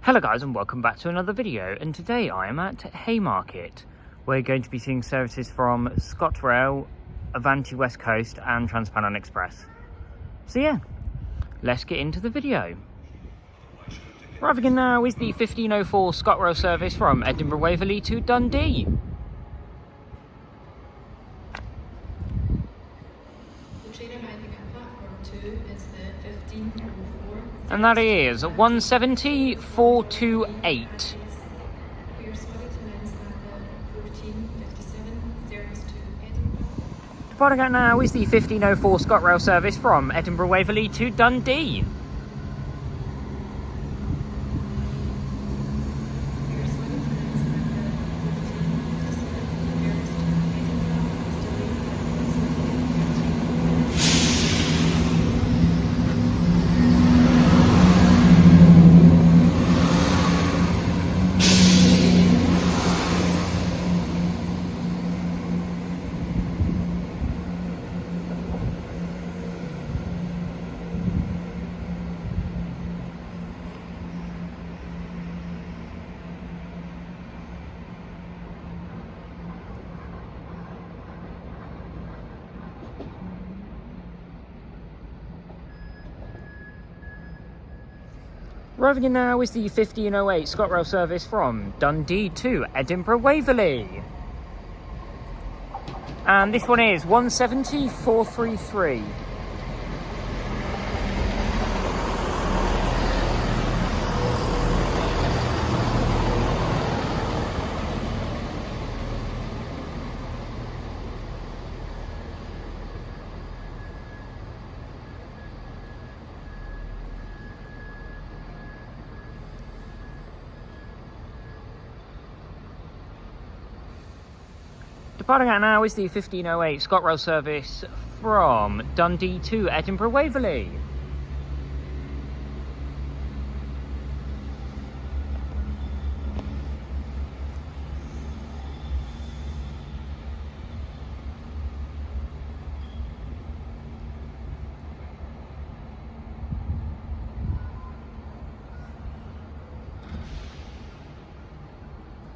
Hello guys and welcome back to another video, and today I am at Haymarket. We're going to be seeing services from ScotRail, Avanti West Coast and Trans-Pennine Express. So yeah, let's get into the video. Arriving in now is the 1504 ScotRail service from Edinburgh Waverley to Dundee. The train arriving at platform 2 is the 1504. And that is 170,428. We are sorry to announce that the 1457 service to Edinburgh. Departing out now is the 1504 ScotRail service from Edinburgh Waverley to Dundee. Arriving in now is the 1508 ScotRail service from Dundee to Edinburgh Waverley. And this one is 170,433. Departing out now is the 1508 ScotRail service from Dundee to Edinburgh Waverley.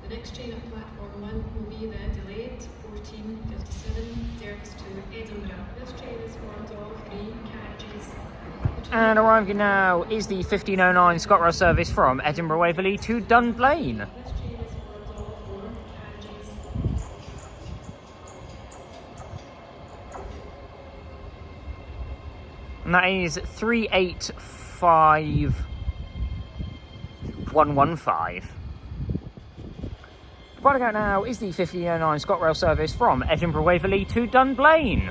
The next train at platform 1 will be the delayed 1457 service to Edinburgh. This train is formed of 3 carriages. And arriving now is the 1509 ScotRail service from Edinburgh Waverley to Dunblane. This train is formed of 4 carriages. And that is 385115. Departing out now is the 1509 ScotRail service from Edinburgh Waverley to Dunblane.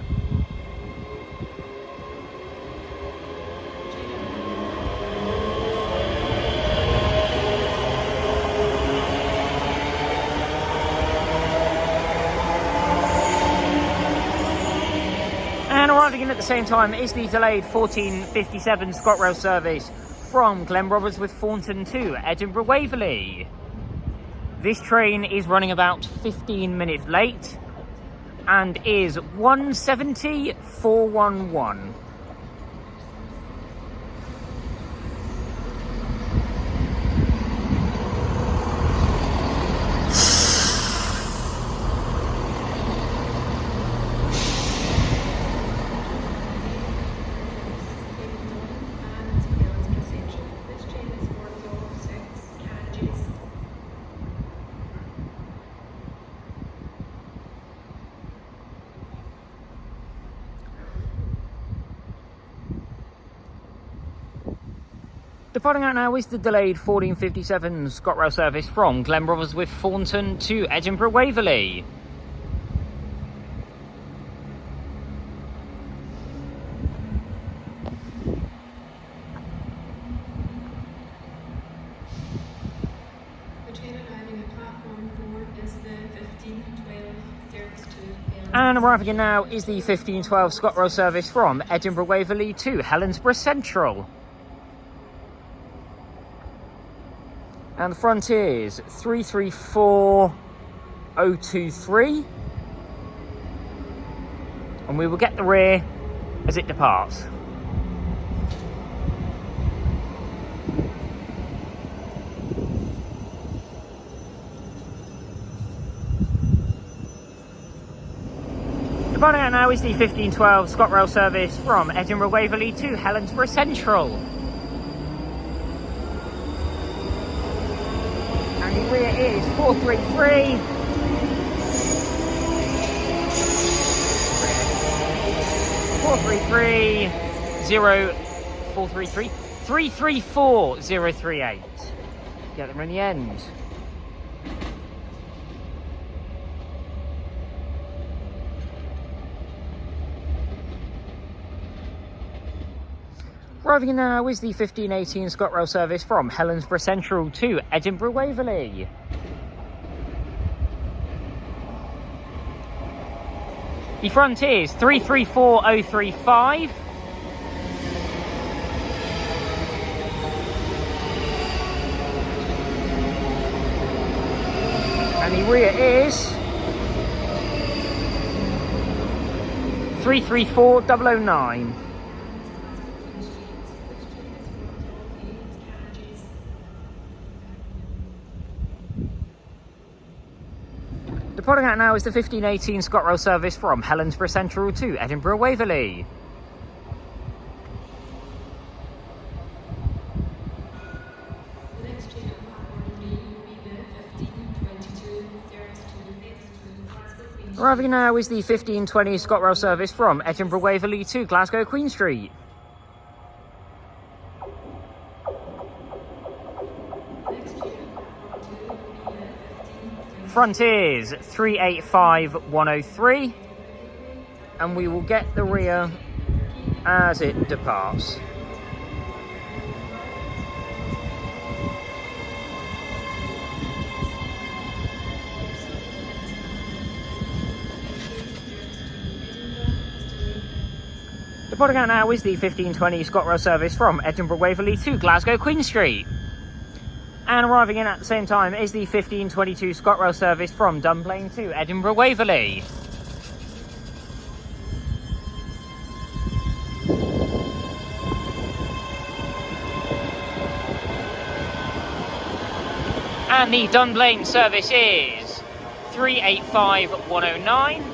And arriving in at the same time is the delayed 1457 ScotRail service from Glenroberts with Thornton to Edinburgh Waverley. This train is running about 15 minutes late and is 170,411. This train is formed of 6 carriages. Departing out now is the delayed 1457 ScotRail service from Glenroberts with Thornton to Edinburgh Waverley. The train arriving at platform 4 is the 1512 service to Helensburgh. And arriving in now is the 1512 ScotRail service from Edinburgh Waverley to Helensburgh Central. And the front is 334023. And we will get the rear as it departs. Departing out now is the 1512 ScotRail service from Edinburgh Waverley to Helensburgh Central. And the rear is 433. 334 Get them in the end. Arriving in now is the 1518 ScotRail service from Helensburgh Central to Edinburgh Waverley. The front is 334035. And the rear is 334009. Departing out now is the 1518 ScotRail service from Helensburgh Central to Edinburgh Waverley. The next train on platform 3 will be the 1522 service to Glasgow Queen Street. Arriving now is the 1520 ScotRail service from Edinburgh Waverley to Glasgow Queen Street. Front is 385103, and we will get the rear as it departs. Departing out now is the 1520 ScotRail service from Edinburgh Waverley to Glasgow Queen Street. And arriving in at the same time is the 1522 ScotRail service from Dunblane to Edinburgh Waverley. And the Dunblane service is 385109.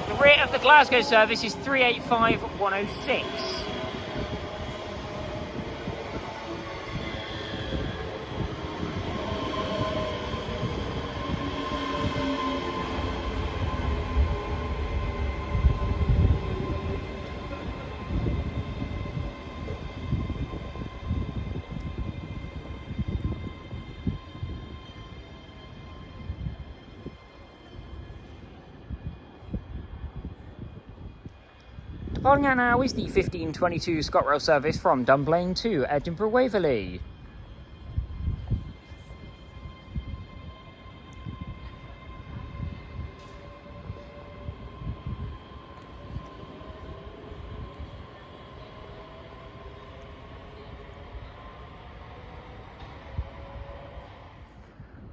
The rear of the Glasgow service is 385106. Departing out now is the 1522 ScotRail service from Dunblane to Edinburgh Waverley.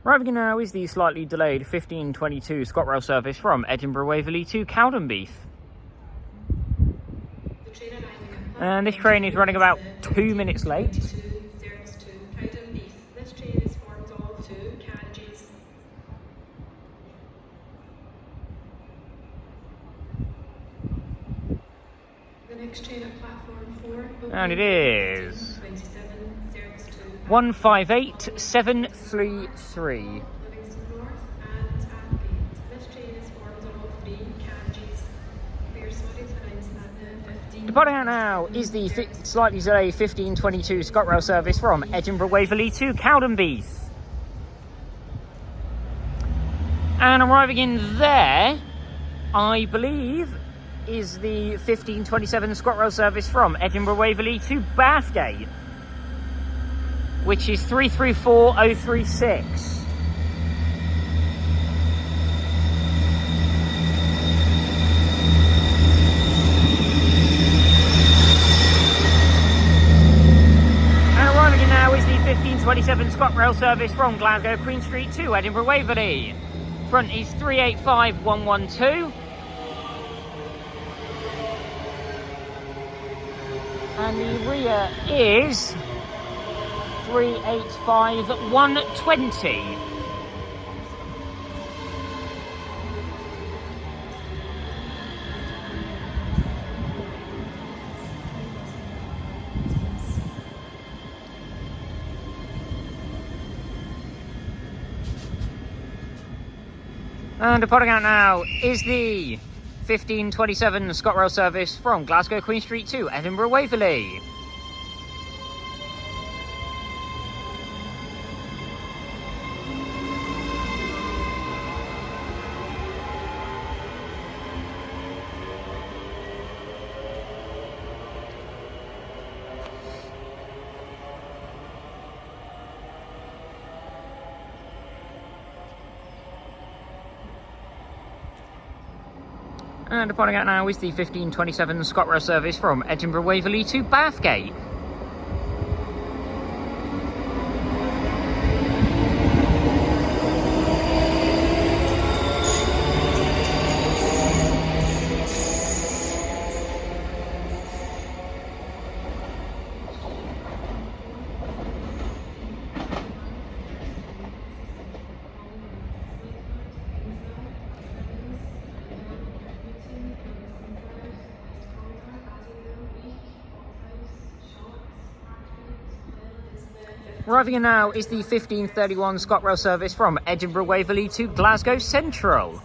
Arriving in now is the slightly delayed 1522 ScotRail service from Edinburgh Waverley to Cowdenbeath. And this train is running about 2 minutes late. This train is formed of 2 carriages. The next train at platform 4 will And be it is 27 service to 158733. Livingston North and Avanti. This train is formed of 3 carriages. We are sorry to announce that the 15... Departing out now is the slightly delayed 1522 ScotRail service from Edinburgh Waverley to Cowdenbeath. And arriving in there, I believe, is the 1527 ScotRail service from Edinburgh Waverley to Bathgate, which is 334036. And arriving in now is the 1527 ScotRail service from Glasgow Queen Street to Edinburgh Waverley. Front is 385112. And the rear is 385120. And departing out now is the 1527 ScotRail service from Glasgow Queen Street to Edinburgh Waverley. And departing out now is the 1527 ScotRail service from Edinburgh Waverley to Bathgate. Arriving in now is the 1531 ScotRail service from Edinburgh Waverley to Glasgow Central.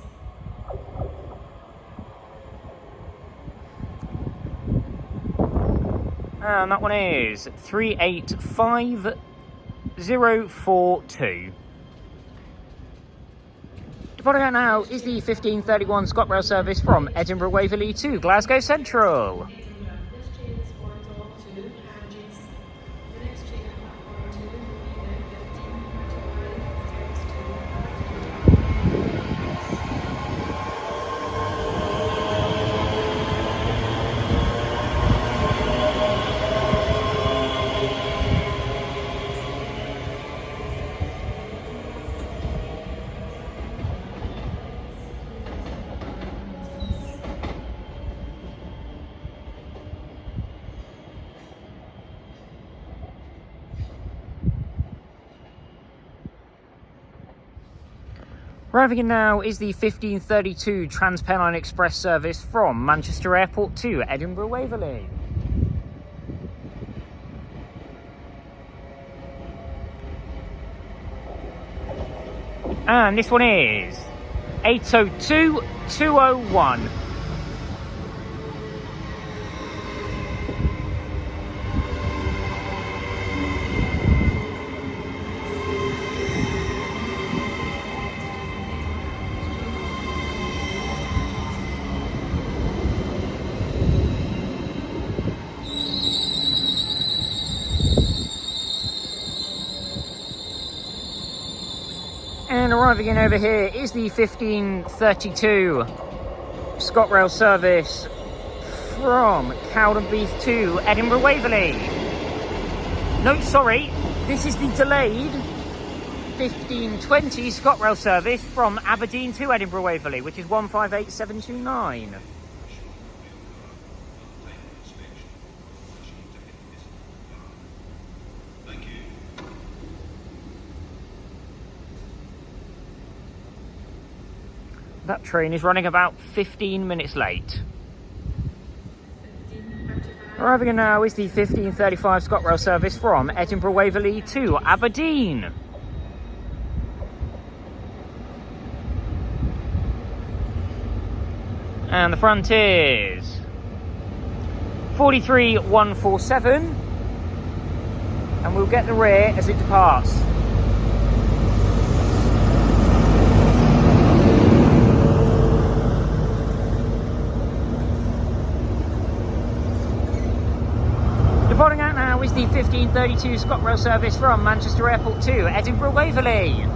And that one is 385042. Departing out now is the 1531 ScotRail service from Edinburgh Waverley to Glasgow Central. Arriving in now is the 1532 Pennine Express service from Manchester Airport to Edinburgh Waverley. And this one is 802201. And arriving in over here is the 1532 ScotRail service from Cowdenbeath to Edinburgh Waverley. No, sorry, this is the delayed 1520 ScotRail service from Aberdeen to Edinburgh Waverley, which is 158729. That train is running about 15 minutes late. Arriving in now is the 1535 ScotRail service from Edinburgh Waverley to Aberdeen. And the front is 43147, and we'll get the rear as it departs. Departing out now is the 1532 ScotRail service from Manchester Airport to Edinburgh Waverley.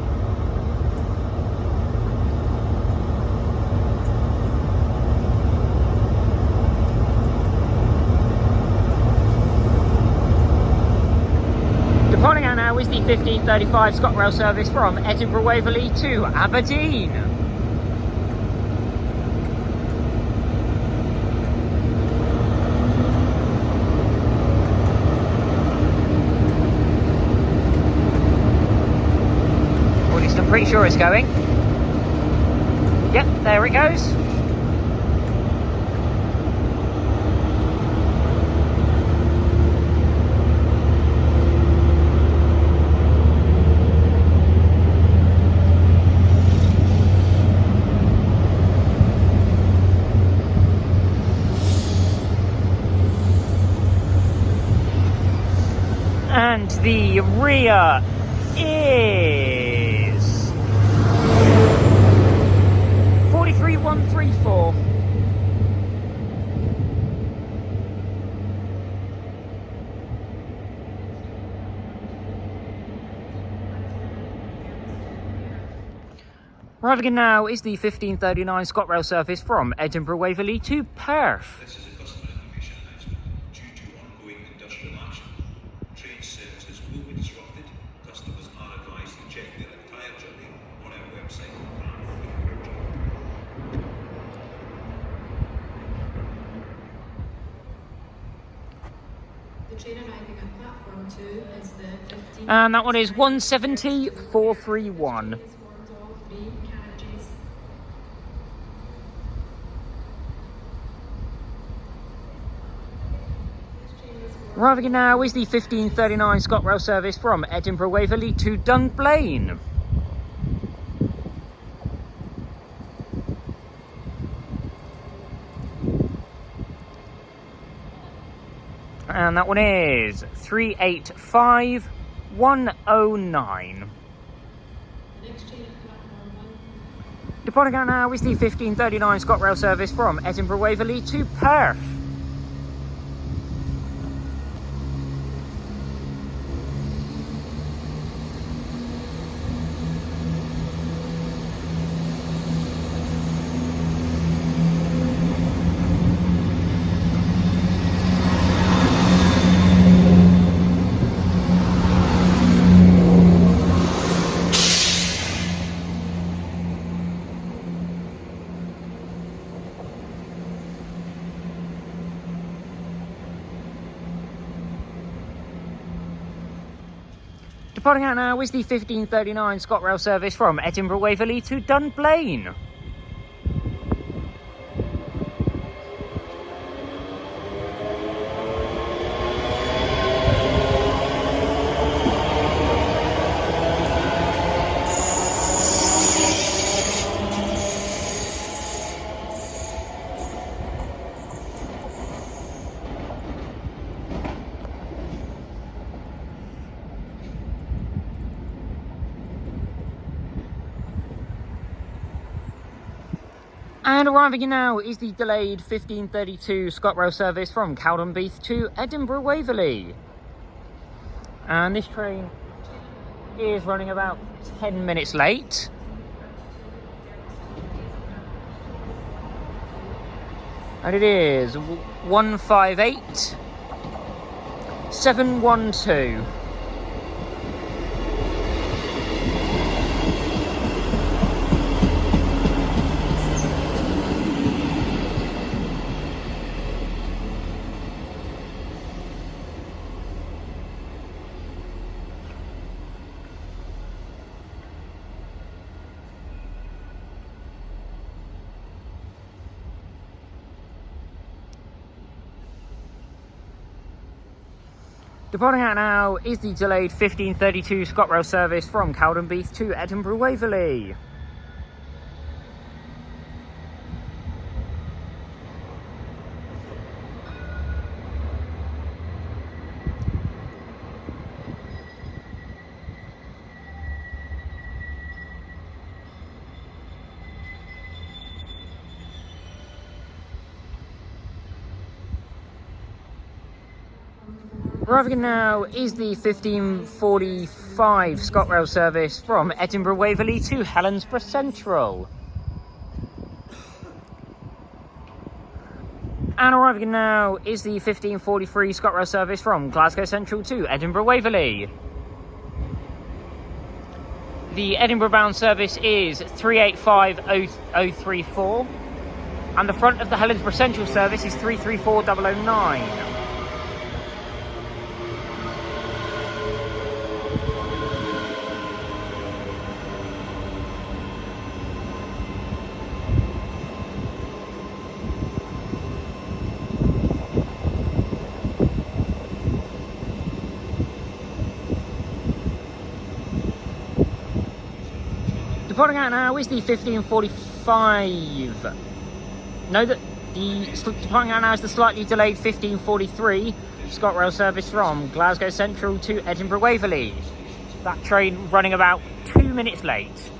Departing out now is the 1535 ScotRail service from Edinburgh Waverley to Aberdeen. I'm pretty sure it's going. Yep, there it goes. the rear is 43134. Arriving in now is the 1539 ScotRail service from Edinburgh Waverley to Perth. This is a customer information announcement. Due to ongoing industrial action, train services will be disrupted. Customers are advised to check their entire journey on our website and public portal. The train arriving at platform 2 is the 15. And that one is 170,431. This forms all 3 carriages. This train is for Arriving in now is the 1539 ScotRail service from Edinburgh Waverley to Dunblane. And that one is 385,109. the next train at platform 1. Departing out now is the 1539 ScotRail service from Edinburgh Waverley to Perth. Departing out now is the 1539 ScotRail service from Edinburgh Waverley to Dunblane. And arriving in now is the delayed 1532 ScotRail service from Cowdenbeath to Edinburgh Waverley. And this train is running about 10 minutes late. And it is 158,712. Departing out now is the delayed 1532 ScotRail service from Cowdenbeath to Edinburgh Waverley. Arriving now is the 1545 ScotRail service from Edinburgh Waverley to Helensburgh Central. And arriving now is the 1543 ScotRail service from Glasgow Central to Edinburgh Waverley. The Edinburgh bound service is 385034 and the front of the Helensburgh Central service is 334009. Departing out now is the 1545. No, departing out now is the slightly delayed 1543 ScotRail service from Glasgow Central to Edinburgh Waverley. That train running about 2 minutes late.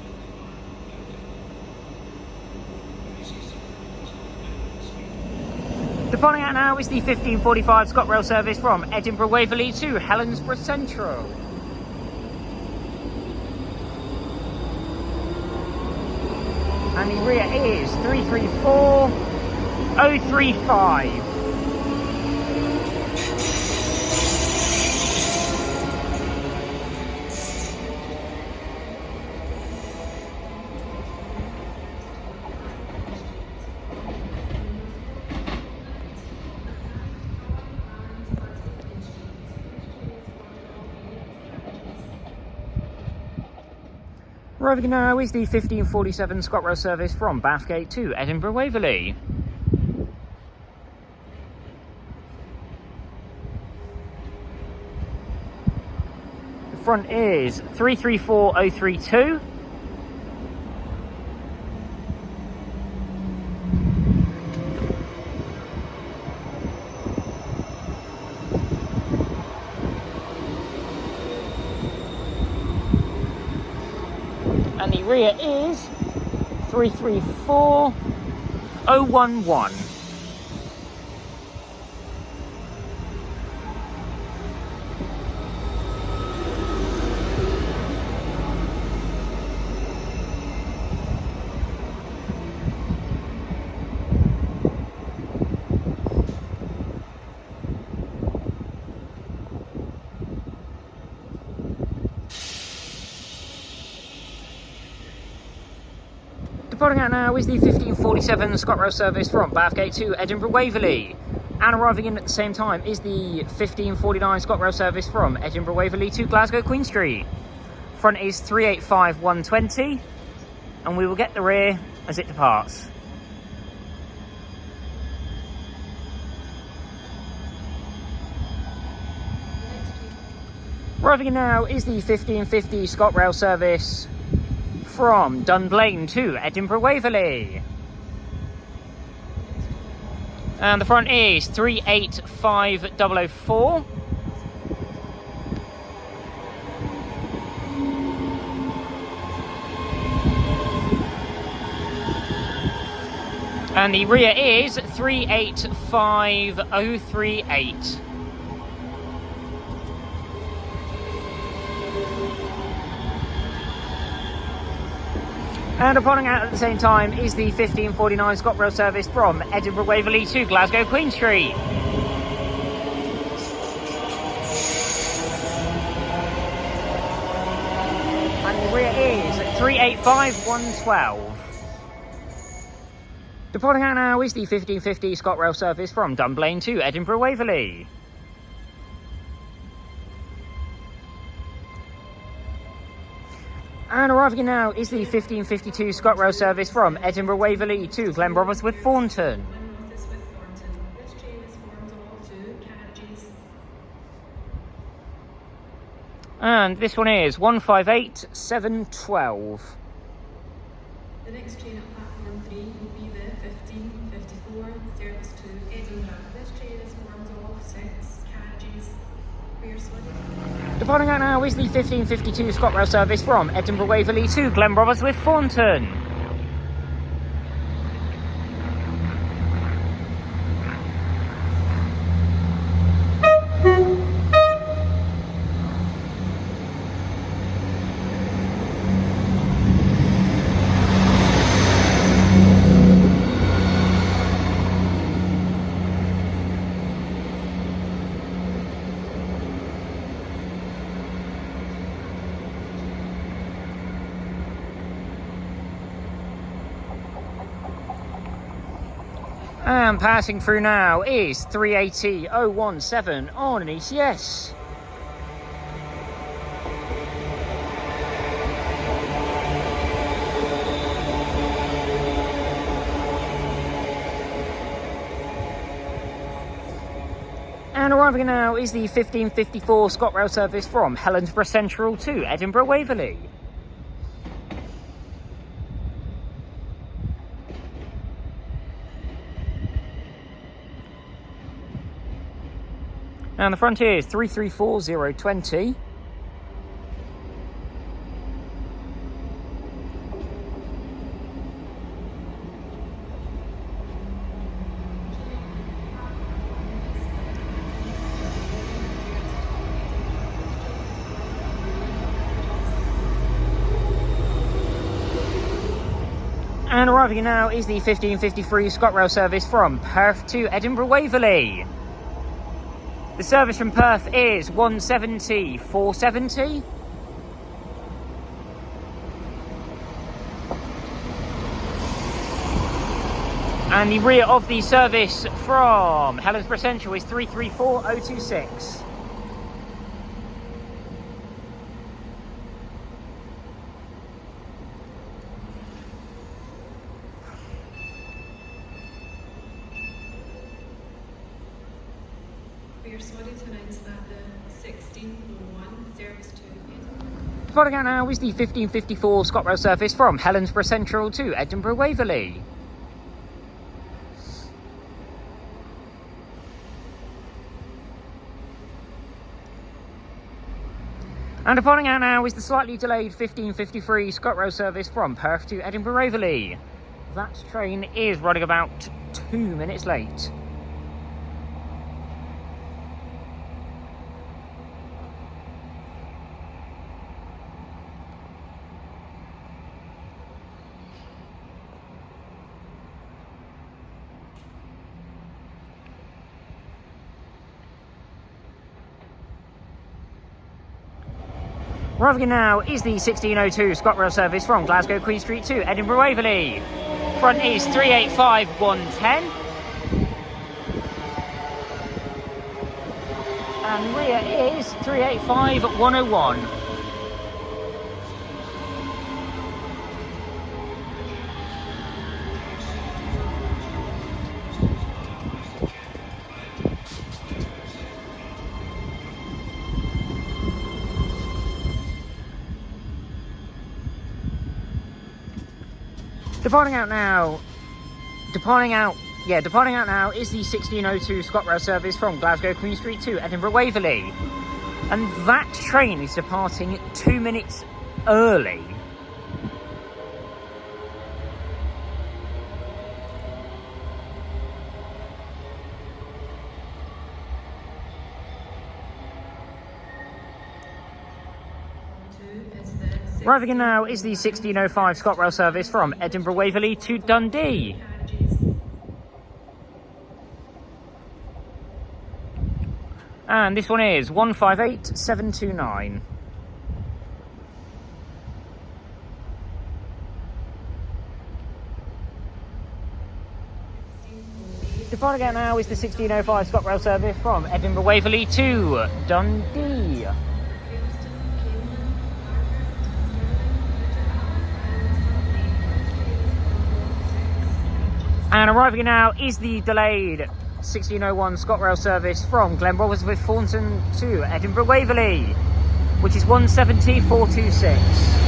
Departing out now is the 15:45 ScotRail service from Edinburgh Waverley to Helensburgh Central. And the rear is 334035. Arriving now is the 15:47 ScotRail service from Bathgate to Edinburgh Waverley. The front is 334032. And the rear is 334011. Departing out now is the 15:47 ScotRail service from Bathgate to Edinburgh Waverley. And arriving in at the same time is the 15:49 ScotRail service from Edinburgh Waverley to Glasgow Queen Street. Front is 385120, and we will get the rear as it departs. Arriving in now is the 15:50 ScotRail service from Dunblane to Edinburgh Waverley. And the front is 385004. And the rear is 385038. And departing out at the same time is the 15:49 ScotRail service from Edinburgh Waverley to Glasgow Queen Street. And the rear is 385112. Departing out now is the 15:50 ScotRail service from Dunblane to Edinburgh Waverley. And arriving now is the 15:52 ScotRail service from Edinburgh Waverley to Glenbrothers with Thornton. This train is formed of 2 carriages. And this one is 158712. The next train at platform 3 will be the 15:54 service to Edinburgh. This train is formed of 6 carriages. Rear side. Departing out now is the 15:52 ScotRail service from Edinburgh Waverley to Glenbrothers with Thornton. And passing through now is 380017 on an ECS. And arriving now is the 15:54 ScotRail service from Helensburgh Central to Edinburgh Waverley. And the front is 334020. And arriving now is the 1553 ScotRail service from Perth to Edinburgh Waverley. The service from Perth is 170-470. And the rear of the service from Helensburgh Central is 334026. We are sorry to announce that the 1601 service to Edinburgh. Departing out now is the 1554 ScotRail service from Helensburgh Central to Edinburgh Waverley. And departing out now is the slightly delayed 1553 ScotRail service from Perth to Edinburgh Waverley. That train is running about 2 minutes late. Arriving now is the 1602 ScotRail service from Glasgow Queen Street to Edinburgh Waverley. Front is 385110. And rear is 385101. Departing out now is the 1602 ScotRail service from Glasgow Queen Street to Edinburgh Waverley. And that train is departing 2 minutes early. Arriving in now is the 1605 ScotRail service from Edinburgh Waverley to Dundee. And this one is 158729. Departing out now is the 1605 ScotRail service from Edinburgh Waverley to Dundee. And arriving now is the delayed 1601 ScotRail service from Glenrothes with Thornton to Edinburgh Waverley, which is 170-426.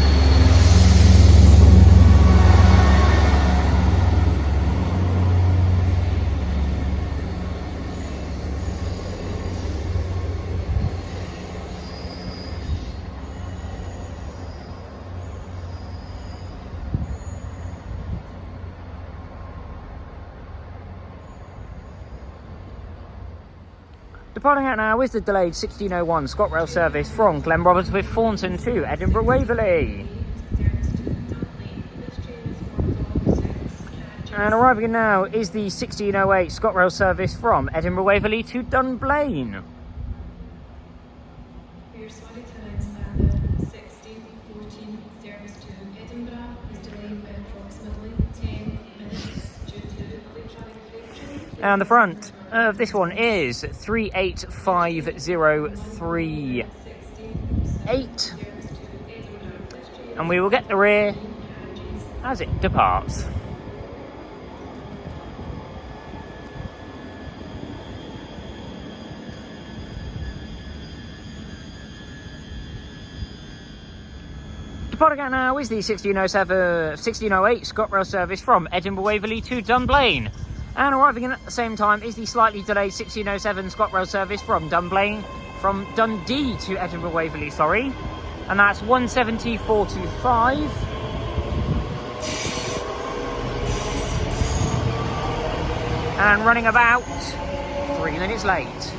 Departing out now is the delayed 1601 ScotRail service from Glenrothes with Thornton to Edinburgh Waverley. And arriving in now is the 1608 ScotRail service from Edinburgh Waverley to Dunblane. We are sorry to announce that the 1614 service to Edinburgh is delayed by approximately 10 minutes due to late traffic failure. And the front of this one is 385038. And we will get the rear as it departs. Departing out now is the 1608 ScotRail service from Edinburgh Waverley to Dunblane. And arriving in at the same time is the slightly delayed 1607 ScotRail service from Dundee to Edinburgh Waverley, sorry. And that's 1:74:25. And running about 3 minutes late.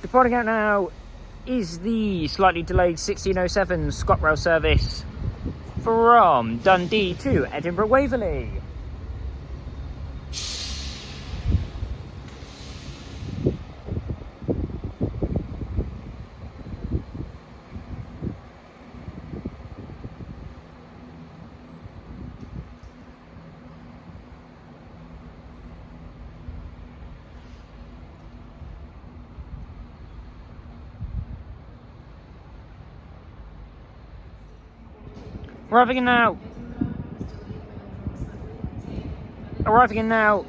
Departing out now is the slightly delayed 1607 ScotRail service from Dundee to Edinburgh Waverley. Arriving in now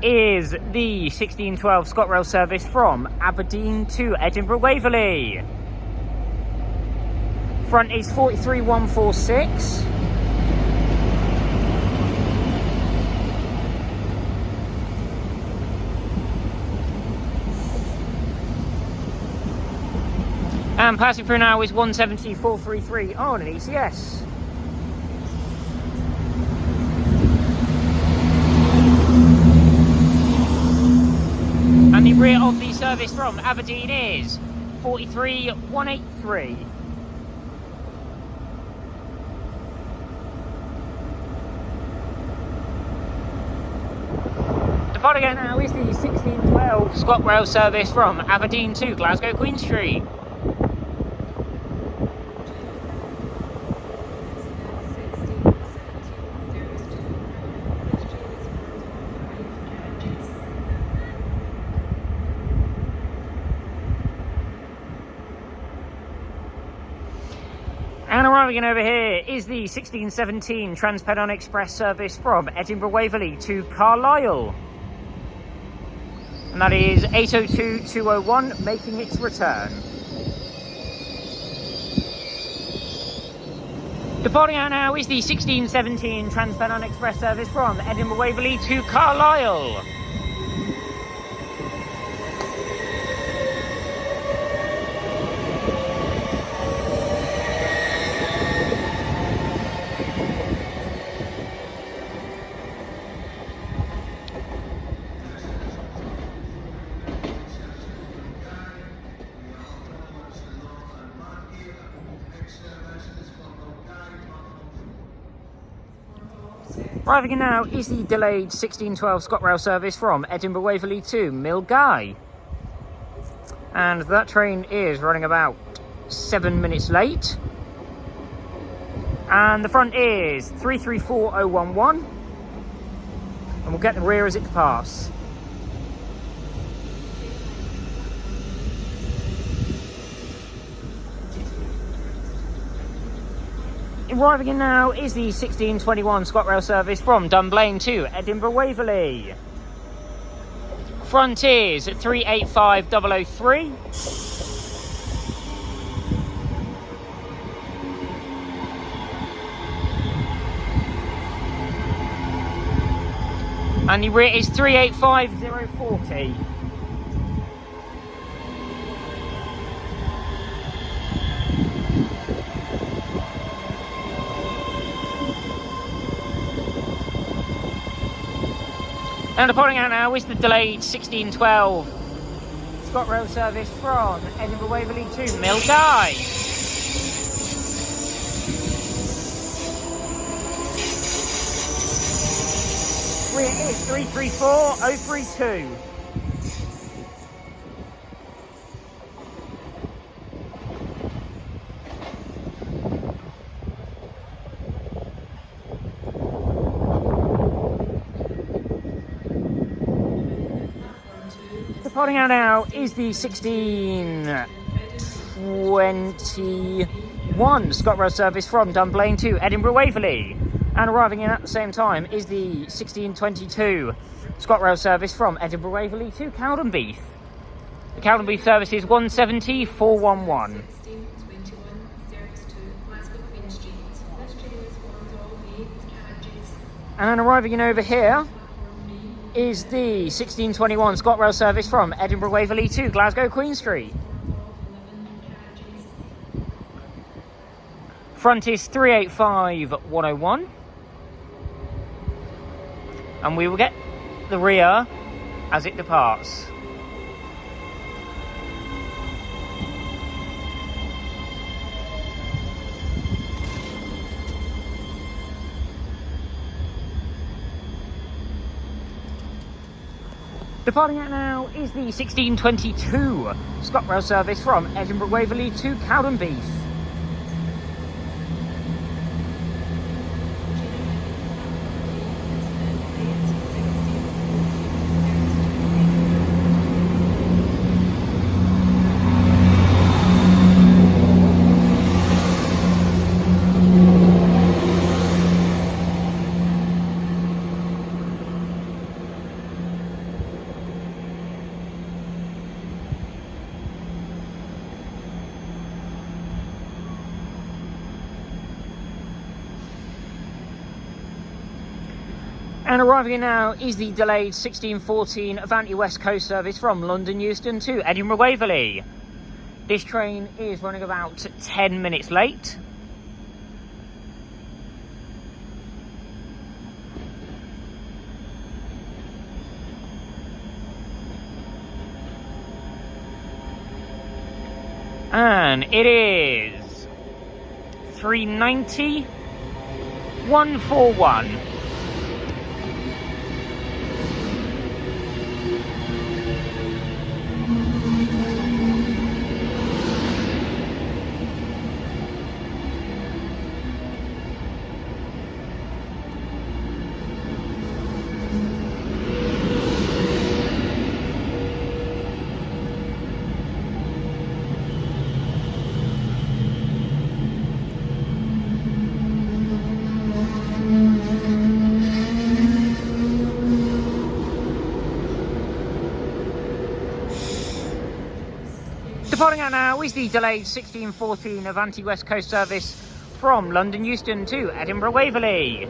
is the 1612 ScotRail service from Aberdeen to Edinburgh Waverley. Front is 43146. And passing through now is 1:74:33 on an ECS. And the rear of the service from Aberdeen is 43183. Departing out now is the 1612 ScotRail service from Aberdeen to Glasgow Queen Street. And arriving in over here is the 1617 Trans-Pennine Express service from Edinburgh Waverley to Carlisle. And that is 8:02:201, making its return. Departing out now is the 1617 Trans-Pennine Express service from Edinburgh Waverley to Carlisle. Arriving in now is the delayed 1612 ScotRail service from Edinburgh Waverley to Milngavie. And that train is running about 7 minutes late. And the front is 334011. And we'll get the rear as it passes. Arriving in now is the 1621 ScotRail service from Dunblane to Edinburgh Waverley. Front is 385003. And the rear is 385040. And departing out now is the delayed 1612 ScotRail service from Edinburgh Waverley to Milngavie. Rear is 334032. Departing out now is the 1620 one ScotRail service from Dunblane to Edinburgh Waverley. And arriving in at the same time is the 1622 ScotRail service from Edinburgh Waverley to Cowdenbeath. The Cowdenbeath service is 170 411. 1621 service to Glasgow Queen Street. This train is formed of 8 carriages. And arriving in over here Platform 3 is the 1621 ScotRail service from Edinburgh Waverley to Glasgow Queen Street. formed of 11 carriages. Front is 385 101. And we will get the rear as it departs. Departing out now is the 1622 ScotRail service from Edinburgh Waverley to Cowdenbeath. And arriving in now is the delayed 1614 Avanti West Coast service from London Euston to Edinburgh Waverley. This train is running about 10 minutes late. And it is 390 141. Departing out now is the delayed 1614 Avanti West Coast service from London Euston to Edinburgh Waverley.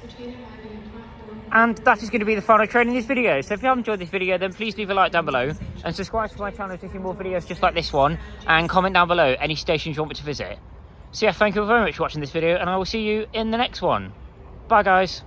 The train arriving at platform And that is going to be the final train in this video. So if you have enjoyed this video, then please leave a like down below and subscribe to my channel to see more videos just like this one, and comment down below any stations you want me to visit. So yeah, thank you very much for watching this video, and I will see you in the next one. Bye guys.